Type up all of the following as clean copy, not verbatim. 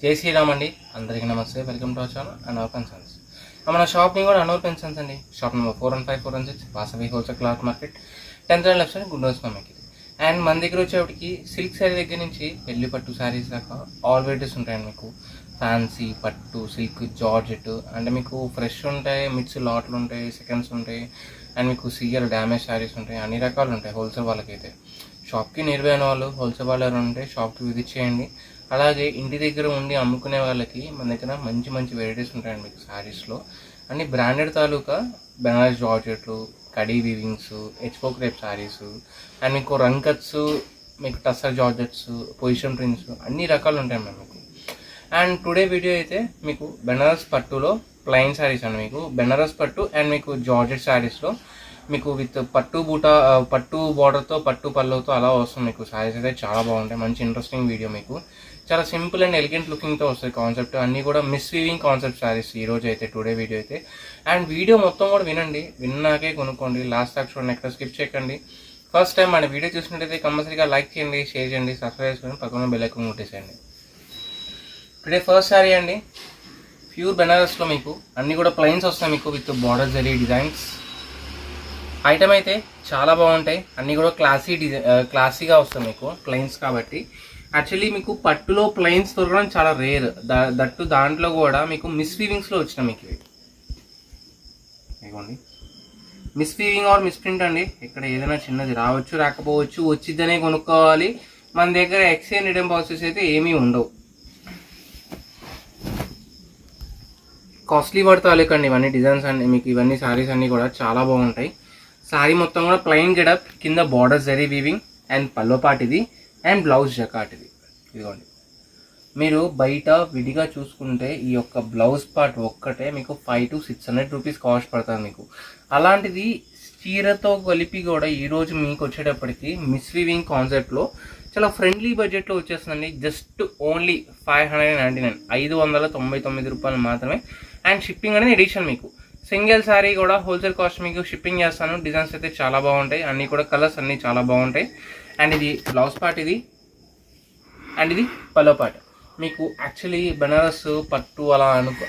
జై శ్రీరామ్ అండి. అందరికీ నమస్తే. Welcome to our channel Annavaram Pensions. మన షాప్ నేమ్ కూడా అనవర్ పెన్షన్స్ అండి. Shop number 415-416 Vasavi wholesale cloth market 10th and left side గుండోస్ మమ్మకి. అండ్ మన దగ్గర వచ్చేటికి సిల్క్ శారీ దగ్గర నుంచి పెళ్లి పట్టు శారీస్ దాకా ఆల్ వెరైటీస్ ఉంటాయండి. మీకు ఫ్యాన్సీ, పట్టు, సిల్క్, జార్జెట్ అంటే మీకు ఫ్రెష్ ఉంటాయి, మిక్స్ లాట్లు ఉంటాయి, సెకండ్స్ ఉంటాయి, అండ్ మీకు సిఎల్ డ్యామేజ్ శారీస్ ఉంటాయి. అన్ని రకాలు ఉంటాయి. హోల్సేల్ వాళ్ళకైతే షాప్కి నియర్ బై అయిన వాళ్ళు, హోల్సేల్ వాళ్ళు ఎవరు ఉంటే షాప్కి విజిట్ చేయండి. అలాగే ఇంటి దగ్గర ఉండి అమ్ముకునే వాళ్ళకి మన దగ్గర మంచి మంచి వెరైటీస్ ఉంటాయండి. మీకు శారీస్లో అన్ని బ్రాండెడ్ తాలూకా బెనారస్ జార్జెట్లు, కడీ వీవింగ్స్, హెచ్పో క్రేప్ శారీస్, అండ్ మీకు రంకట్స్, మీకు టస్సర్ జార్జెట్స్, పొజిషన్ ప్రింట్స్ అన్ని రకాలు ఉంటాయి మీకు. అండ్ టుడే వీడియో అయితే మీకు బెనారస్ పట్టులో ప్లెయిన్ శారీస్ అండి. మీకు బెనారస్ పట్టు అండ్ మీకు జార్జెట్ శారీస్లో మీకు విత్ పట్టు బూటా, పట్టు బార్డర్తో, పట్టు పళ్ళుతో అలా వస్తుంది మీకు. శారీస్ అయితే చాలా బాగుంటాయి. మంచి ఇంట్రెస్టింగ్ వీడియో. మీకు చాలా సింపుల్ అండ్ ఎలిగెంట్ లుకింగ్తో వస్తుంది కాన్సెప్ట్. అన్నీ కూడా మిస్ వీవింగ్ కాన్సెప్ట్ శారీస్ ఈరోజు అయితే, టుడే వీడియో అయితే. అండ్ వీడియో మొత్తం కూడా వినండి, విన్నాకే కొనుక్కోండి. లాస్ట్ దాకా చూడండి, ఎక్కడ స్కిప్ చేయకండి. ఫస్ట్ టైం మన వీడియో చూసినట్టయితే కంపల్సరీగా లైక్ చేయండి, షేర్ చేయండి, సబ్స్క్రైబ్ చేసుకొని పక్కన బెల్ ఐకాన్ కొట్టేసేయండి. టుడే ఫస్ట్ శారీ అండి, ప్యూర్ బెనారస్లో మీకు అన్నీ కూడా ప్లెయిన్స్ వస్తాయి మీకు with border zari designs. Item అయితే చాలా బాగుంటాయి. అన్నీ కూడా క్లాసీగా వస్తాయి మీకు ప్లెయిన్స్ కాబట్టి. యాక్చువల్లీ మీకు పట్టులో ప్లెయిన్స్ దొరకడం చాలా రేర్. దట్టు దాంట్లో కూడా మీకు మిస్ వీవింగ్స్లో వచ్చినాయి మీకు ఇవి. ఇదిగోండి, miss weaving or misprint అండి. ఇక్కడ ఏదైనా చిన్నది రావచ్చు, రాకపోవచ్చు, వచ్చిద్దనే కొనుక్కోవాలి. మన దగ్గర ఎక్స్చేంజ్ రిటర్న్ పాలసీస్ అయితే ఏమీ ఉండవు. కాస్ట్లీ పడతాయి కండి ఇవన్నీ డిజైన్స్ అన్ని మీకు. ఇవన్నీ శారీస్ అన్నీ కూడా చాలా బాగుంటాయి. శారీ మొత్తం కూడా ప్లెయిన్ గెటప్, కింద border zari weaving, and pallu పాట్ ఇది, అండ్ బ్లౌజ్ జకాట్ ఇది. ఇదిగోండి, మీరు బయట విడిగా చూసుకుంటే ఈ యొక్క బ్లౌజ్ పార్ట్ ఒక్కటే మీకు 500 to 600 రూపీస్ కాస్ట్ పడుతుంది మీకు. అలాంటిది చీరతో కలిపి కూడా ఈరోజు మీకు వచ్చేటప్పటికి మిస్ వీవింగ్ కాన్సెప్ట్లో చాలా ఫ్రెండ్లీ బడ్జెట్లో వచ్చేస్తుందండి. జస్ట్ ఓన్లీ 599, 599 రూపాయలు మాత్రమే. అండ్ షిప్పింగ్ అనేది ఎడిషన్ మీకు. సింగిల్ శారీ కూడా హోల్సేల్ కాస్ట్ మీకు షిప్పింగ్ చేస్తాను. డిజైన్స్ అయితే చాలా బాగుంటాయి. అన్నీ కూడా కలర్స్ అన్నీ చాలా బాగుంటాయి. అండ్ ఇది బ్లౌజ్ పార్ట్ ఇది, అండ్ ఇది పల్లో పార్ట్. మీకు యాక్చువల్లీ బెనారస్ పట్టు అలా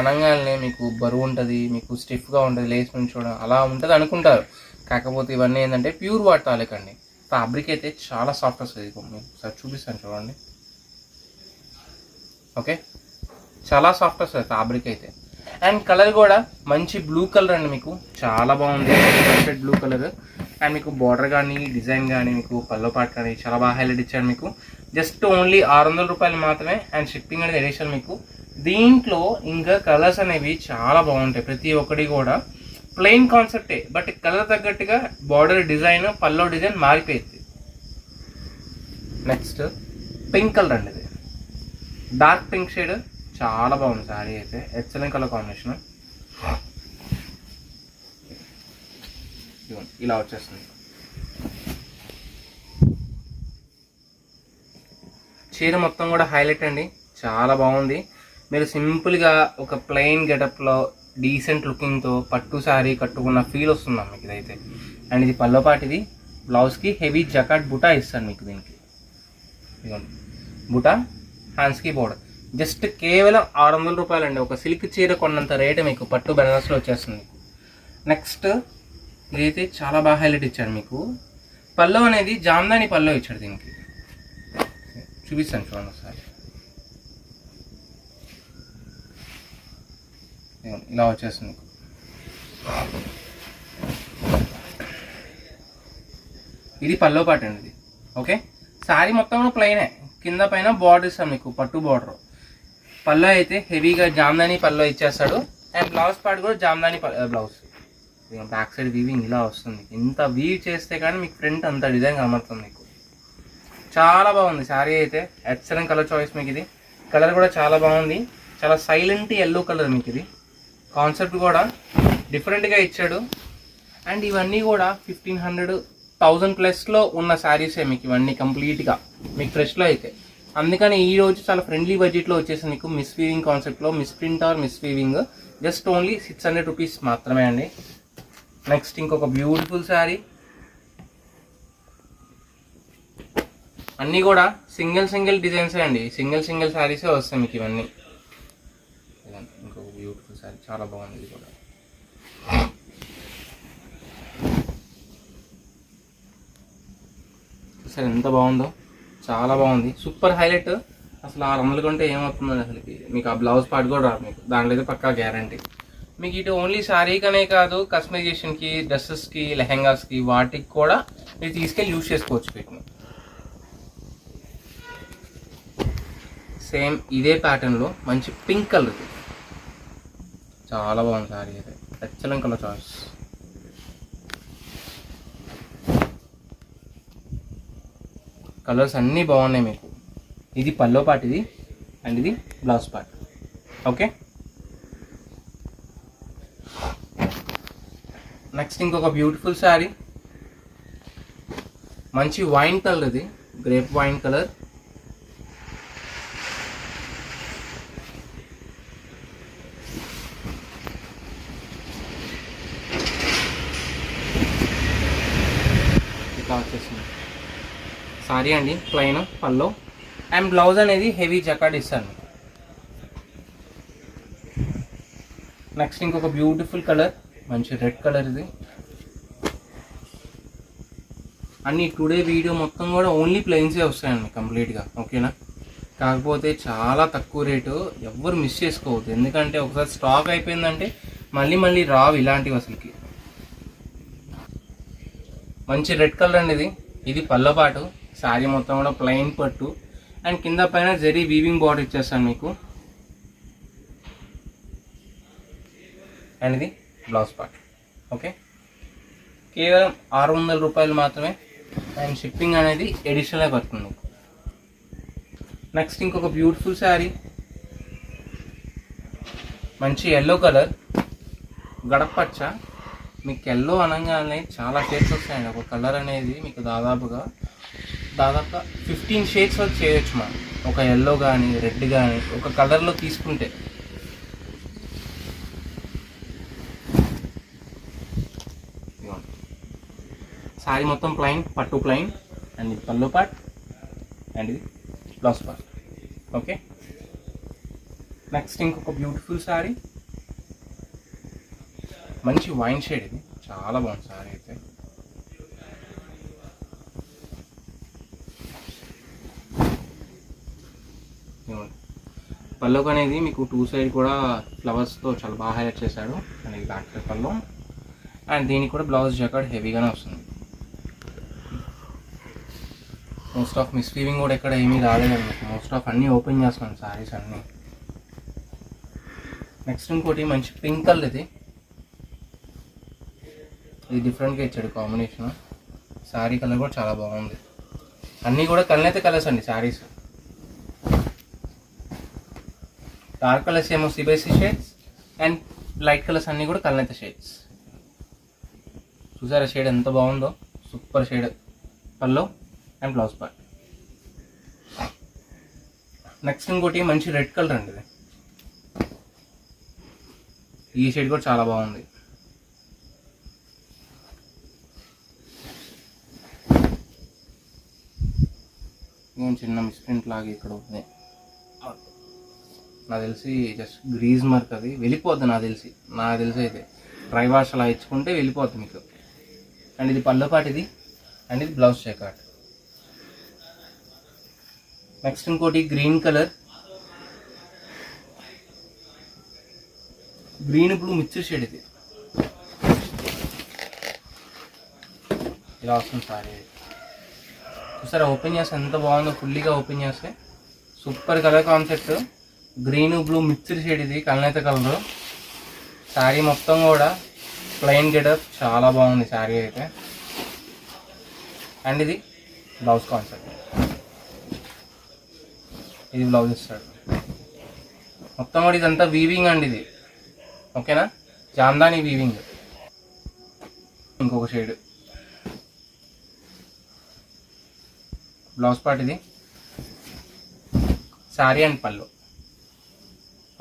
అనగానే మీకు బరువు ఉంటుంది, మీకు స్టిఫ్గా ఉంటుంది, లేస్ నుంచోడం అలా ఉంటుంది అనుకుంటారు. కాకపోతే ఇవన్నీ ఏంటంటే ప్యూర్ వాడతాలేకండి. ఫ్యాబ్రిక్ అయితే చాలా సాఫ్ట్ వస్తుంది. మీకు సార్ చూపిస్తాను చూడండి. ఓకే, చాలా సాఫ్ట్ వస్తుంది ఫ్యాబ్రిక్ అయితే. అండ్ కలర్ కూడా మంచి బ్లూ కలర్ అండి. మీకు చాలా బాగుంది, పర్ఫెక్ట్ బ్లూ కలర్. అండ్ మీకు బార్డర్ కానీ, డిజైన్ కానీ, మీకు పల్లో పార్ట్ కానీ చాలా బాగా హైలైట్ ఇచ్చాడు మీకు. జస్ట్ ఓన్లీ 600 రూపాయలు మాత్రమే. అండ్ షిప్పింగ్ అనేది ఎడిషన్ మీకు. దీంట్లో ఇంకా కలర్స్ అనేవి చాలా బాగుంటాయి. ప్రతి ఒక్కటి కూడా ప్లెయిన్ కాన్సెప్టే, బట్ కలర్ తగ్గట్టుగా బార్డర్ డిజైన్, పల్లో డిజైన్ మారిపోయింది. నెక్స్ట్ పింక్ కలర్ అండి. ఇది డార్క్ పింక్ షేడ్, చాలా బాగుంది శారీ అయితే. Excellent colour combination. ఇలా వచ్చేస్తుంది. చీర మొత్తం కూడా హైలైట్ అండి, చాలా బాగుంది. మీరు సింపుల్గా ఒక ప్లెయిన్ గెటప్లో డీసెంట్ లుకింగ్తో పట్టు శారీ కట్టుకున్న ఫీల్ వస్తుంది మీకు ఇదైతే. అండ్ ఇది పల్లో పాటు, ఇది బ్లౌజ్కి హెవీ జకాట్ బుటా ఇస్తాను మీకు. దీనికి ఇదిగోండి బుటా, హ్యాండ్స్కి బోర్డర్. జస్ట్ కేవలం 600 రూపాయలు అండి. ఒక సిల్క్ చీర కొన్నంత రేటు మీకు పట్టు బెనారస్లో వచ్చేస్తుంది. నెక్స్ట్ ఇదైతే చాలా బాగా హైలైట్ ఇచ్చాడు మీకు. పల్లో అనేది జామ్దాని పల్లో ఇచ్చాడు. దీనికి చూపిస్తాను చూడండి ఒకసారి. ఇలా వచ్చేస్తుంది మీకు. ఇది పల్లో పాట అండి ఇది. ఓకే, శారీ మొత్తం ప్లెయినే, కింద పైన బార్డర్ ఇస్తాం మీకు, పట్టు బార్డర్. పల్లో అయితే హెవీగా జామ్దాని పల్లో ఇచ్చేస్తాడు. అండ్ బ్లౌజ్ పార్ట్ కూడా Jamdani blouse. Back side weaving ఇలా వస్తుంది. ఇంత వీవ్ చేస్తే కానీ మీకు ఫ్రంట్ అంత డిజైన్ కనబడుతుంది మీకు. చాలా బాగుంది శారీ అయితే. ఎక్సలెంట్ కలర్ చాయిస్ మీకు. ఇది కలర్ కూడా చాలా బాగుంది. చాలా సైలెంట్ ఎల్లో కలర్ మీకు. ఇది కాన్సెప్ట్ కూడా డిఫరెంట్గా ఇచ్చాడు. అండ్ ఇవన్నీ కూడా 1500, 1000+ ఉన్న శారీసే మీకు. ఇవన్నీ కంప్లీట్గా మీకు ఫ్రెష్లో అయితే. అందుకని ఈరోజు చాలా ఫ్రెండ్లీ బడ్జెట్లో వచ్చేసింది మీకు. మిస్ వీవింగ్ కాన్సెప్ట్లో miss print are miss weaving just only 600 rupees మాత్రమే అండి. నెక్స్ట్ ఇంకొక బ్యూటిఫుల్ శారీ. అన్నీ కూడా సింగిల్ డిజైన్సే అండి, సింగిల్ శారీసే వస్తాయి మీకు ఇవన్నీ. ఇంకొక బ్యూటిఫుల్ శారీ, చాలా బాగుంది ఇది కూడా. సరే ఎంత బాగుందో, చాలా బాగుంది, సూపర్ హైలైట్. అసలు 600 కొంటే ఏమవుతుందండి అసలుకి, మీకు ఆ బ్లౌజ్ పార్ట్ కూడా రాదు మీకు, దాంట్లో అయితే పక్కా గ్యారంటీ. మీకు ఇటు ఓన్లీ శారీకనే కాదు, కస్టమైజేషన్కి, డ్రెస్సెస్కి, లెహెంగాస్కి, వాటికి కూడా మీరు తీసుకెళ్ళి యూజ్ చేసుకోవచ్చు వీటిని. సేమ్ ఇదే ప్యాటర్న్లో మంచి పింక్ కలర్, చాలా బాగుంది శారీ అయితే, ఎక్సలెంట్ కలర్ చాయిస్. కలర్స్ అన్నీ బాగున్నాయి మీకు. ఇది పల్లో పార్ట్, ఇది అండ్ ఇది బ్లౌజ్ పార్ట్. ఓకే, నెక్స్ట్ ఇంకొక బ్యూటిఫుల్ శారీ, మంచి వైన్ కలర్, ఇది గ్రేప్ వైన్ కలర్. ఇట్లా వచ్చేసింది సారీ అండి, ప్లెయిన్ పల్లో అండ్ బ్లౌజ్ అనేది హెవీ జకార్డ్ ఇస్తాను. నెక్స్ట్ ఇంకొక బ్యూటిఫుల్ కలర్, మంచి రెడ్ కలర్, ఇది అన్ని టుడే వీడియో మొత్తం కూడా ఓన్లీ ప్లెయిన్సే వస్తాయండి కంప్లీట్గా. ఓకేనా, కాకపోతే చాలా తక్కువ రేటు, ఎవ్వరు మిస్ చేసుకోవద్దు, ఎందుకంటే ఒకసారి స్టాక్ అయిపోయిందంటే మళ్ళీ రావు ఇలాంటివి అసలుకి. మంచి రెడ్ కలర్ అండి ఇది. ఇది పల్లో పాటు, శారీ మొత్తం కూడా ప్లెయిన్ పట్టు అండ్ కింద పైన జరీ వీవింగ్ బార్డర్ ఇచ్చేస్తాను మీకు. అండ్ ఇది బ్లౌజ్ పార్ట్. ఓకే, కేవలం 600 రూపాయలు మాత్రమే అండ్ షిప్పింగ్ అనేది ఎడిషనల్గా పడుతుంది మీకు. నెక్స్ట్ ఇంకొక బ్యూటిఫుల్ శారీ, మంచి ఎల్లో కలర్, గడపచ్చ. మీకు ఎల్లో అనగానే చాలా షేడ్స్ వస్తాయండి, ఒక కలర్ అనేది మీకు దాదాపుగా 15 షేడ్స్ వరకు చేయొచ్చు మనం, ఒక ఎల్లో కానీ రెడ్ కానీ ఒక కలర్లో తీసుకుంటే. శారీ మొత్తం ప్లెయిన్, పట్టు ప్లెయిన్ అండ్ ఇది పల్లో పార్ట్ అండ్ ఇది బ్లౌజ్ పార్ట్. ఓకే, నెక్స్ట్ ఇంకొక బ్యూటిఫుల్ శారీ, మంచి వైన్ షేడ్, ఇది చాలా బాగుంది శారీ అయితే. పల్లోకి అనేది మీకు 2 సైడ్ కూడా ఫ్లవర్స్తో చాలా బాగా హైలైట్ చేశాడు అండ్ ఇది బ్యాక్ సైడ్ పల్లో అండ్ దీనికి కూడా బ్లౌజ్ జకార్డ్ హెవీగానే వస్తుంది. మోస్ట్ ఆఫ్ మిస్ వీవింగ్ కూడా ఎక్కడ ఏమీ రాలేదండి మీకు, మోస్ట్ ఆఫ్ అన్నీ ఓపెన్ చేస్తున్నాను శారీస్ అన్నీ. నెక్స్ట్ ఇంకోటి మంచి పింక్ కలర్, ఇది డిఫరెంట్గా ఇచ్చాడు కాంబినేషన్. శారీ కలర్ కూడా చాలా బాగుంది, అన్నీ కూడా కళ్ళైతే కలర్స్ అండి శారీస్. డార్క్ కలర్స్ ఏమో సిబైసీ షేడ్స్ అండ్ లైట్ కలర్స్ అన్నీ కూడా కళ్ళైతే షేడ్స్. చూసారా షేడ్ ఎంత బాగుందో, super shade pallu and blouse part. Next ఇంకోటి మంచి రెడ్ కలర్ అండి, ఇది ఈ షేడ్ కూడా చాలా బాగుంది. చిన్న మిస్ప్రింట్ లాగా ఇక్కడ ఉంది, నాకు తెలిసి జస్ట్ గ్రీజ్ మార్క్, అది వెళ్ళిపోద్ది నాకు తెలిసి అయితే డ్రై వాష్ అలా ఇచ్చుకుంటే వెళ్ళిపోద్ది మీకు. అండ్ ఇది పల్లో పార్ట్, ఇది అండ్ ఇది బ్లౌజ్ జకార్డ్. నెక్స్ట్ ఇంకోటి green colour, green blue mixed shade, ఇది ఇలా వస్తుంది సారీ. చూసారా ఓపెన్ చేస్తే ఎంత బాగుందో, ఫుల్లీగా ఓపెన్ చేస్తే super colour concept, green blue mixed shade, ఇది కలనైతే కలర్. శారీ మొత్తం కూడా ప్లెయిన్ గెటప్, చాలా బాగుంది శారీ అయితే. అండ్ ఇది బ్లౌజ్ కాన్సెప్ట్, ఇది బ్లౌజ్ ఇస్తాడు మొత్తం కూడా. ఇదంతా వీవింగ్ అండి ఇది, ఓకేనా, జామ్దాని వీవింగ్. ఇంకొక షేడ్ బ్లౌజ్ పార్ట్, ఇది శారీ అండ్ పళ్ళు.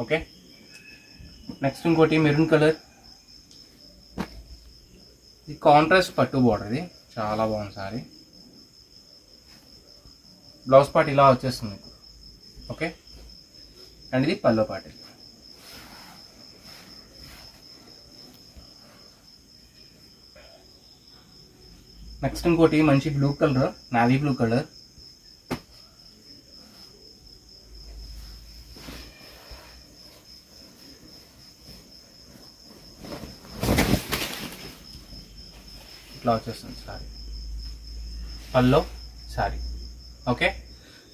ఓకే, నెక్స్ట్ ఇంకోటి మెరూన్ కలర్, ఇది కాంట్రాస్ట్ పట్టు బార్డర్, ఇది చాలా బాగుంది శారీ. బ్లౌజ్ పార్ట్ ఇలా వచ్చేస్తుంది మీకు. ఓకే, అండ్ ఇది పల్లో పార్ట్. నెక్స్ట్ ఇంకోటి మంచి blue colour, navy blue colour. ఇట్లా వచ్చేస్తుంది సారీ, పల్లో సారీ. ఓకే,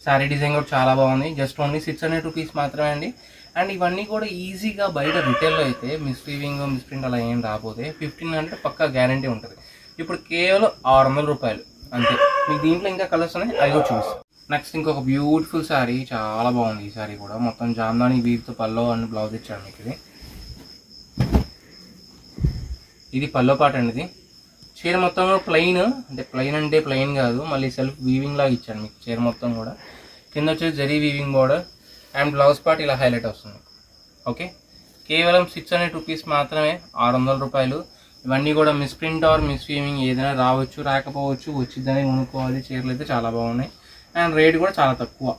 శారీ డిజైన్ కూడా చాలా బాగుంది. జస్ట్ ఓన్లీ 600 రూపీస్ మాత్రమే అండి. అండ్ ఇవన్నీ కూడా ఈజీగా బయట రిటైల్లో అయితే మిస్ వీవింగ్ మిస్ ప్రింట్ అలా ఏం రాకపోతే 1500 పక్కా గ్యారంటీ ఉంటుంది. ఇప్పుడు కేవలం 600 రూపాయలు అంతే. మీకు దీంట్లో ఇంకా కలర్స్ ఉన్నాయి, అవి కూడా చూపిస్తాను. నెక్స్ట్ ఇంకొక బ్యూటిఫుల్ శారీ, చాలా బాగుంది ఈ శారీ కూడా. మొత్తం జామ్దాని వీవితో పల్లో అండ్ బ్లౌజ్ ఇచ్చాడు మీకు. ఇది పల్లో పార్ట్ అండి. ఇది చీర మొత్తం కూడా ప్లెయిన్, అంటే ప్లెయిన్ కాదు, మళ్ళీ సెల్ఫ్ వీవింగ్ లాగా ఇచ్చాను మీకు చీర మొత్తం కూడా. కింద వచ్చేసి zari weaving border and blouse part ఇలా హైలైట్ వస్తుంది. ఓకే, కేవలం 600 రూపీస్ మాత్రమే, 600 రూపాయలు. ఇవన్నీ కూడా miss print are miss weaving ఏదైనా రావచ్చు, రాకపోవచ్చు, వచ్చిద్దని కొనుక్కోవాలి. చీరలు అయితే చాలా బాగున్నాయి అండ్ రేట్ కూడా చాలా తక్కువ.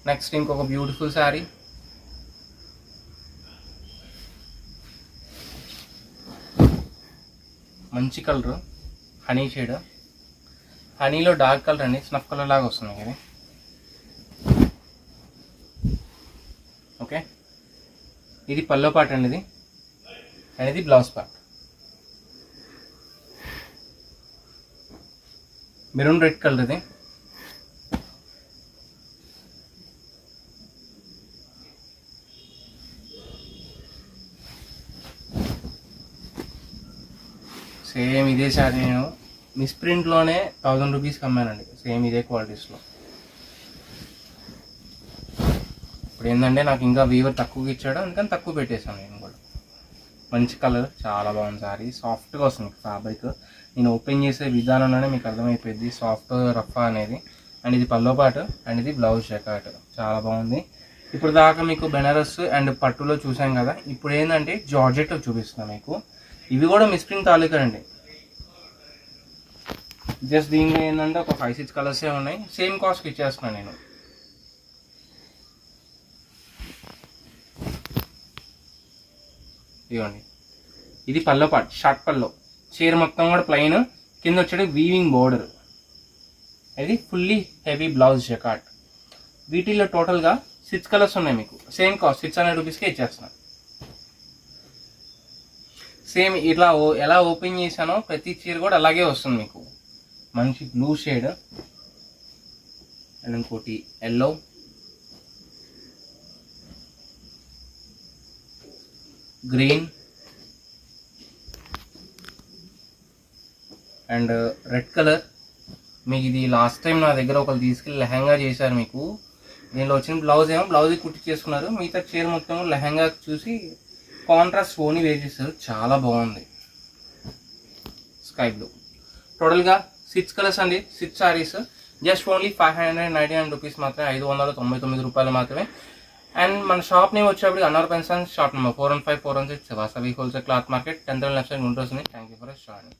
నెక్స్ట్ ఇంకొక బ్యూటిఫుల్ శారీ, మంచి కలర్, హనీ షేడ్. హనీలో డార్క్ కలర్ అండి, స్నఫ్ కలర్ లాగా వస్తుంది ఇది. ఓకే, ఇది పల్లో పార్ట్ అండి. ఇది అండ్ ఇది blouse part. Maroon red colour ఇది. సేమ్ ఇదే శారీ నేను మిస్ ప్రింట్లోనే 1000 రూపీస్కి అమ్మానండి, సేమ్ ఇదే క్వాలిటీస్లో. ఇప్పుడు ఏంటంటే నాకు ఇంకా వీవర్ తక్కువగా ఇచ్చాడు, అందుకని తక్కువ పెట్టేశాను నేను కూడా. మంచి కలర్, చాలా బాగుంది శారీ. సాఫ్ట్గా వస్తుంది ఫ్యాబ్రిక్. నేను ఓపెన్ చేసే విధానంలోనే మీకు అర్థమైపోయింది సాఫ్ట్ రఫ్ అనేది. అండ్ ఇది పల్లో పార్ట్ అండ్ ఇది బ్లౌజ్ జకాట్, చాలా బాగుంది. ఇప్పుడు దాకా మీకు బెనారస్ అండ్ పట్టులో చూసాం కదా, ఇప్పుడు ఏంటంటే జార్జెట్ చూపిస్తున్నాను మీకు. ఇవి కూడా మిస్ ప్రింట్ తాలూకా అండి. జస్ట్ దీనిలో ఏంటంటే ఒక 5-6 కలర్సే ఉన్నాయి. సేమ్ కాస్ట్కి ఇచ్చేస్తున్నాను నేను. ఇవ్వండి, ఇది పల్లో పార్ట్, షార్ట్ పల్లో. చీర మొత్తం కూడా ప్లెయిన్, కింద వచ్చేది వీవింగ్ బోర్డర్. ఇది ఫుల్లీ హెవీ బ్లౌజ్ జకాట్. వీటిల్లో టోటల్గా 6 కలర్స్ ఉన్నాయి మీకు. సేమ్ కాస్ట్ 600 రూపీస్కే ఇచ్చేస్తున్నాను. సేమ్ ఇట్లా ఎలా ఓపెన్ చేశానో ప్రతి చీర కూడా అలాగే వస్తుంది మీకు. మంచి బ్లూ షేడ్ అండ్ ఇంకోటి yellow, green and red colour. మీకు ఇది లాస్ట్ టైం నా దగ్గర ఒకరు తీసుకెళ్ళి లెహంగా చేశారు మీకు. దీనిలో వచ్చిన బ్లౌజ్ ఏమో బ్లౌజ్ కుట్టి చేసుకున్నారు, మిగతా చీర మొత్తం లెహంగా చూసి కాంట్రాస్ట్ ఓని వేర్ చేశారు, చాలా బాగుంది. Sky blue. టోటల్గా 6 కలర్స్ అండి, 6 సారీస్. జస్ట్ ఓన్లీ 599 రూపీస్ మాత్రమే, 599 రూపాయలు మాత్రమే. అండ్ మన షాప్ నేమ్ వచ్చేప్పుడు Annavaram Pensions, shop number 415 416 Vasavi wholesale cloth market, 10th left side ఉంటుంది. Thank you for joining.